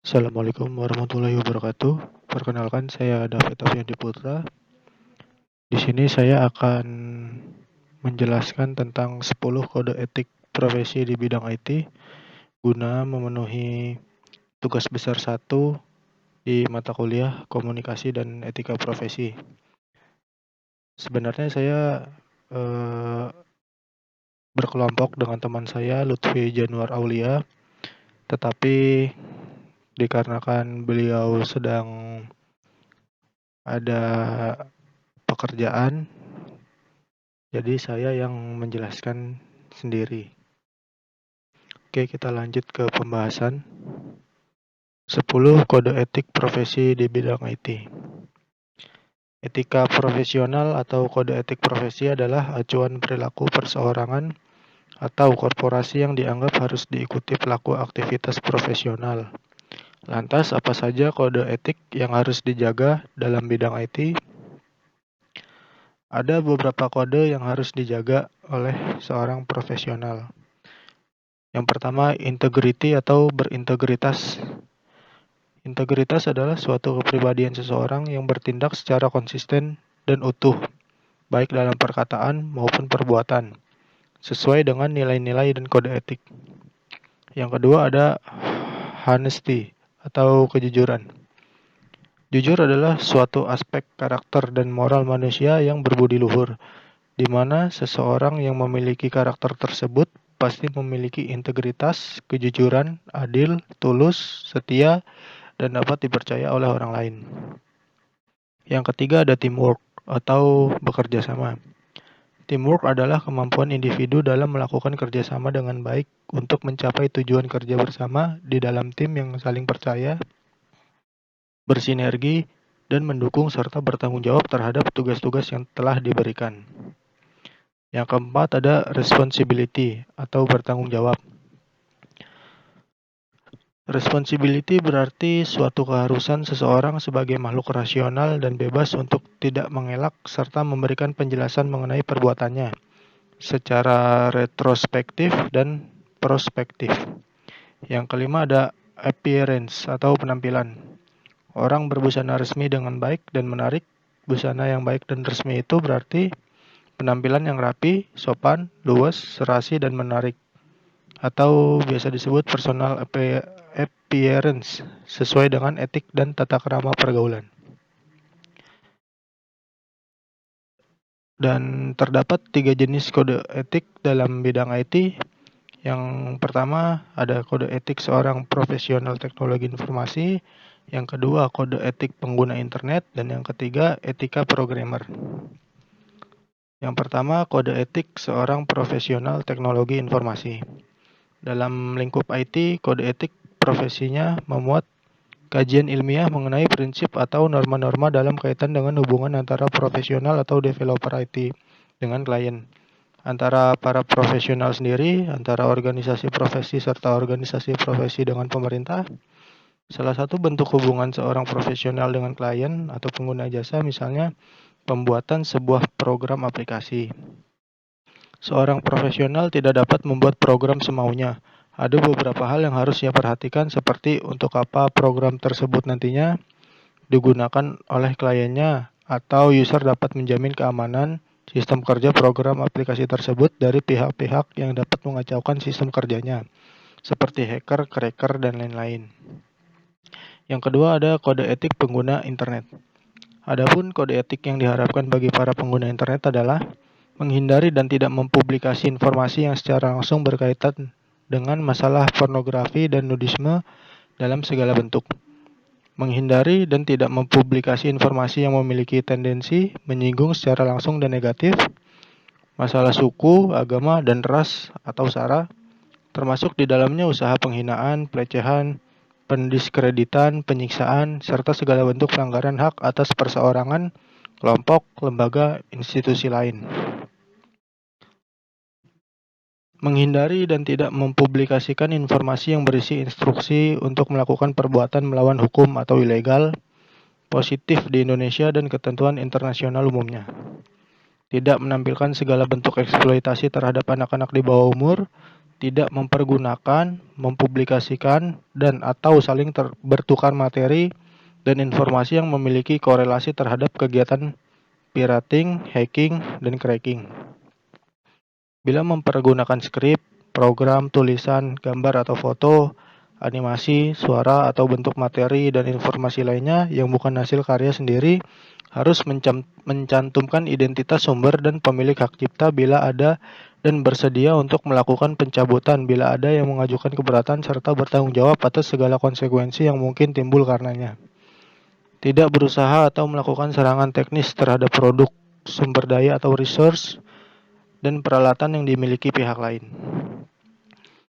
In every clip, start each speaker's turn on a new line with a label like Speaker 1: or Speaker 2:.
Speaker 1: Assalamualaikum warahmatullahi wabarakatuh. Perkenalkan, saya David Afyandi Putra. Di sini saya akan menjelaskan tentang 10 kode etik profesi di bidang IT guna memenuhi tugas besar 1 di mata kuliah Komunikasi dan Etika Profesi. Sebenarnya saya berkelompok dengan teman saya Lutfi Januar Aulia, tetapi dikarenakan beliau sedang ada pekerjaan, jadi saya yang menjelaskan sendiri. Oke, kita lanjut ke pembahasan 10 kode etik profesi di bidang IT. Etika profesional atau kode etik profesi adalah acuan perilaku perseorangan atau korporasi yang dianggap harus diikuti pelaku aktivitas profesional. Lantas, apa saja kode etik yang harus dijaga dalam bidang IT? Ada beberapa kode yang harus dijaga oleh seorang profesional. Yang pertama, integriti atau berintegritas. Integritas adalah suatu kepribadian seseorang yang bertindak secara konsisten dan utuh, baik dalam perkataan maupun perbuatan, sesuai dengan nilai-nilai dan kode etik. Yang kedua ada honesty atau kejujuran. Jujur adalah suatu aspek karakter dan moral manusia yang berbudi luhur, di mana seseorang yang memiliki karakter tersebut pasti memiliki integritas, kejujuran, adil, tulus, setia, dan dapat dipercaya oleh orang lain. Yang ketiga ada teamwork atau bekerja sama. Teamwork adalah kemampuan individu dalam melakukan kerjasama dengan baik untuk mencapai tujuan kerja bersama di dalam tim yang saling percaya, bersinergi, dan mendukung serta bertanggung jawab terhadap tugas-tugas yang telah diberikan. Yang keempat ada responsibility atau bertanggung jawab. Responsibility berarti suatu keharusan seseorang sebagai makhluk rasional dan bebas untuk tidak mengelak serta memberikan penjelasan mengenai perbuatannya secara retrospektif dan prospektif. Yang kelima ada appearance atau penampilan. Orang berbusana resmi dengan baik dan menarik. Busana yang baik dan resmi itu berarti penampilan yang rapi, sopan, luwes, serasi, dan menarik, atau biasa disebut personal appearance, sesuai dengan etik dan tata krama pergaulan. Dan terdapat 3 jenis kode etik dalam bidang IT. Yang pertama ada kode etik seorang profesional teknologi informasi, yang kedua kode etik pengguna internet, dan yang ketiga etika programmer. Yang pertama, kode etik seorang profesional teknologi informasi. Dalam lingkup IT, kode etik profesinya memuat kajian ilmiah mengenai prinsip atau norma-norma dalam kaitan dengan hubungan antara profesional atau developer IT dengan klien, antara para profesional sendiri, antara organisasi profesi serta organisasi profesi dengan pemerintah. Salah satu bentuk hubungan seorang profesional dengan klien atau pengguna jasa misalnya pembuatan sebuah program aplikasi. Seorang profesional tidak dapat membuat program semaunya. Ada beberapa hal yang harus ia perhatikan seperti untuk apa program tersebut nantinya digunakan oleh kliennya, atau user dapat menjamin keamanan sistem kerja program aplikasi tersebut dari pihak-pihak yang dapat mengacaukan sistem kerjanya, seperti hacker, cracker, dan lain-lain. Yang kedua ada kode etik pengguna internet. Adapun kode etik yang diharapkan bagi para pengguna internet adalah menghindari dan tidak mempublikasi informasi yang secara langsung berkaitan dengan masalah pornografi dan nudisme dalam segala bentuk. Menghindari dan tidak mempublikasi informasi yang memiliki tendensi menyinggung secara langsung dan negatif masalah suku, agama, dan ras atau sara, termasuk di dalamnya usaha penghinaan, pelecehan, pendiskreditan, penyiksaan, serta segala bentuk pelanggaran hak atas perseorangan, kelompok, lembaga, institusi lain. Menghindari dan tidak mempublikasikan informasi yang berisi instruksi untuk melakukan perbuatan melawan hukum atau ilegal, positif di Indonesia dan ketentuan internasional umumnya. Tidak menampilkan segala bentuk eksploitasi terhadap anak-anak di bawah umur, tidak mempergunakan, mempublikasikan, dan atau saling bertukar materi dan informasi yang memiliki korelasi terhadap kegiatan pirating, hacking, dan cracking. Bila mempergunakan skrip, program, tulisan, gambar atau foto, animasi, suara, atau bentuk materi dan informasi lainnya yang bukan hasil karya sendiri, harus mencantumkan identitas sumber dan pemilik hak cipta bila ada dan bersedia untuk melakukan pencabutan bila ada yang mengajukan keberatan serta bertanggung jawab atas segala konsekuensi yang mungkin timbul karenanya. Tidak berusaha atau melakukan serangan teknis terhadap produk, sumber daya atau resource, dan peralatan yang dimiliki pihak lain.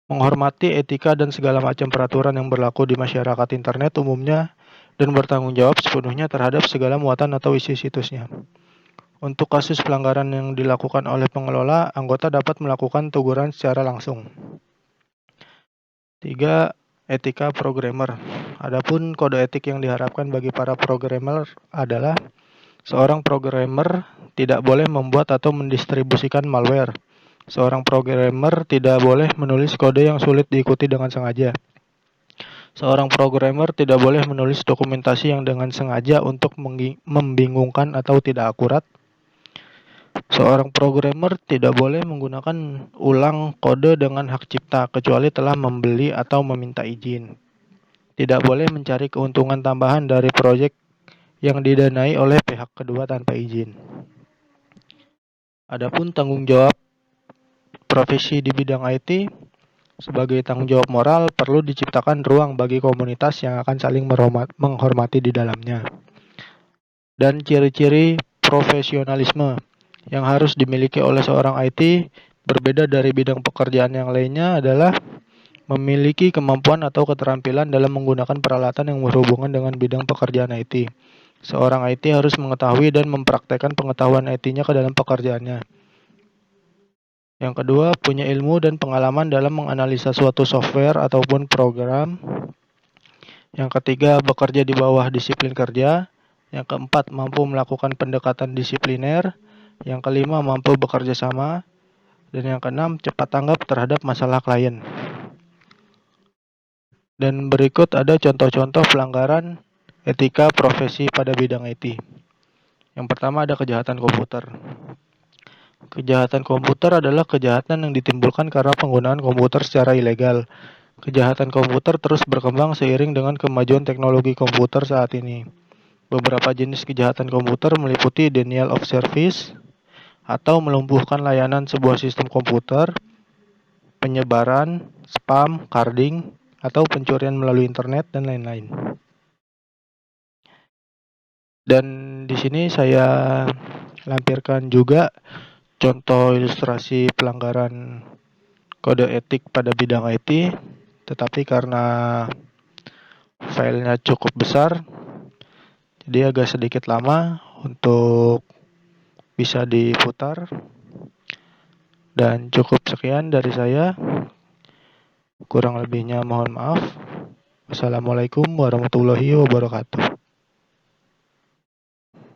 Speaker 1: Menghormati etika dan segala macam peraturan yang berlaku di masyarakat internet umumnya dan bertanggung jawab sepenuhnya terhadap segala muatan atau isi situsnya. Untuk kasus pelanggaran yang dilakukan oleh pengelola, anggota dapat melakukan teguran secara langsung. 3. Etika programmer. Adapun kode etik yang diharapkan bagi para programmer adalah seorang programmer tidak boleh membuat atau mendistribusikan malware. Seorang programmer tidak boleh menulis kode yang sulit diikuti dengan sengaja. Seorang programmer tidak boleh menulis dokumentasi yang dengan sengaja untuk membingungkan atau tidak akurat. Seorang programmer tidak boleh menggunakan ulang kode dengan hak cipta kecuali telah membeli atau meminta izin. Tidak boleh mencari keuntungan tambahan dari proyek yang didanai oleh pihak kedua tanpa izin. Adapun tanggung jawab profesi di bidang IT, sebagai tanggung jawab moral perlu diciptakan ruang bagi komunitas yang akan saling menghormati di dalamnya. Dan ciri-ciri profesionalisme yang harus dimiliki oleh seorang IT berbeda dari bidang pekerjaan yang lainnya adalah memiliki kemampuan atau keterampilan dalam menggunakan peralatan yang berhubungan dengan bidang pekerjaan IT. Seorang IT harus mengetahui dan mempraktekkan pengetahuan IT-nya ke dalam pekerjaannya. Yang kedua, punya ilmu dan pengalaman dalam menganalisa suatu software ataupun program. Yang ketiga, bekerja di bawah disiplin kerja. Yang keempat, mampu melakukan pendekatan disipliner. Yang kelima, mampu bekerja sama. Dan yang keenam, cepat tanggap terhadap masalah klien. Dan berikut ada contoh-contoh pelanggaran etika profesi pada bidang IT. Yang pertama ada kejahatan komputer. Kejahatan komputer adalah kejahatan yang ditimbulkan karena penggunaan komputer secara ilegal. Kejahatan komputer terus berkembang seiring dengan kemajuan teknologi komputer saat ini. Beberapa jenis kejahatan komputer meliputi denial of service atau melumpuhkan layanan sebuah sistem komputer, penyebaran, spam, carding, atau pencurian melalui internet dan lain-lain. Dan di sini saya lampirkan juga contoh ilustrasi pelanggaran kode etik pada bidang IT, tetapi karena filenya cukup besar, jadi agak sedikit lama untuk bisa diputar. Dan cukup sekian dari saya. Kurang lebihnya mohon maaf. Wassalamualaikum warahmatullahi wabarakatuh.